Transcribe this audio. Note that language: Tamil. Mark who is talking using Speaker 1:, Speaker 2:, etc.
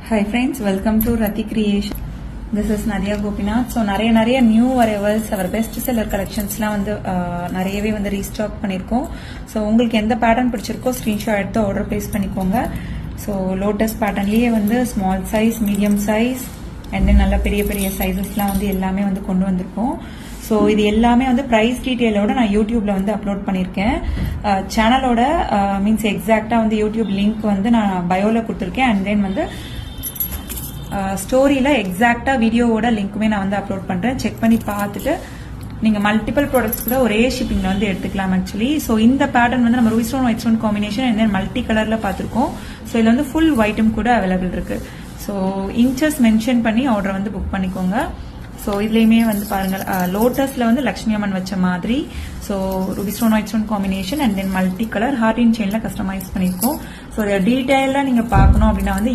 Speaker 1: Hi friends, welcome to Rati Creation. This is Nadia Gopinath. So நிறைய நியூ அரைவல்ஸ் அவர் பெஸ்ட் செல்லர் கலெக்ஷன்ஸ்லாம் வந்து நிறையவே வந்து ரீஸ்டாக் பண்ணியிருக்கோம். ஸோ உங்களுக்கு எந்த பேட்டர்ன் பிடிச்சிருக்கோ ஸ்க்ரீன்ஷாட் எடுத்து ஆர்டர் பிளேஸ் பண்ணிக்கோங்க. ஸோ லோட்டஸ் பேட்டர்ன்லேயே வந்து small size, medium size and then நல்ல பெரிய பெரிய சைஸஸ்லாம் வந்து எல்லாமே வந்து கொண்டு வந்திருக்கோம். ஸோ இது எல்லாமே வந்து ப்ரைஸ் டீட்டெயிலோட நான் யூடியூப்ல வந்து அப்லோட் பண்ணியிருக்கேன். சேனலோட மீன்ஸ் எக்ஸாக்டா வந்து யூடியூப் லிங்க் வந்து நான் பயோல கொடுத்துருக்கேன். அண்ட் தென் வந்து ஸ்டோரியில எக்ஸாக்டா வீடியோவோட லிங்க்குமே நான் வந்து அப்லோட் பண்றேன். செக் பண்ணி பார்த்துட்டு நீங்க மல்டிபிள் ப்ராடக்ட்ஸ் கூட ஒரே ஷிப்பிங்ல வந்து எடுத்துக்கலாம் ஆக்சுவலி. ஸோ இந்த பேட்டர்ன் வந்து நம்ம Ruby stone white stone combination and then multi கலர்ல பார்த்திருக்கோம். ஸோ இதுல வந்து ஃபுல் ஒயிட்டும் கூட அவைலபிள் இருக்கு. ஸோ இன்ச்சஸ் மென்ஷன் பண்ணி ஆர்டர் வந்து புக் பண்ணிக்கோங்க. ஸோ இதுலயுமே வந்து பாருங்க, லோட்டஸ்ல வந்து லட்சுமி அம்மன் வச்ச மாதிரி. So ruby stone white stone combination and then multi colour heart in செயின்ல கஸ்டமைஸ் பண்ணிருக்கோம். ஸோ டீடைலா நீங்க பார்க்கணும் அப்படின்னா வந்து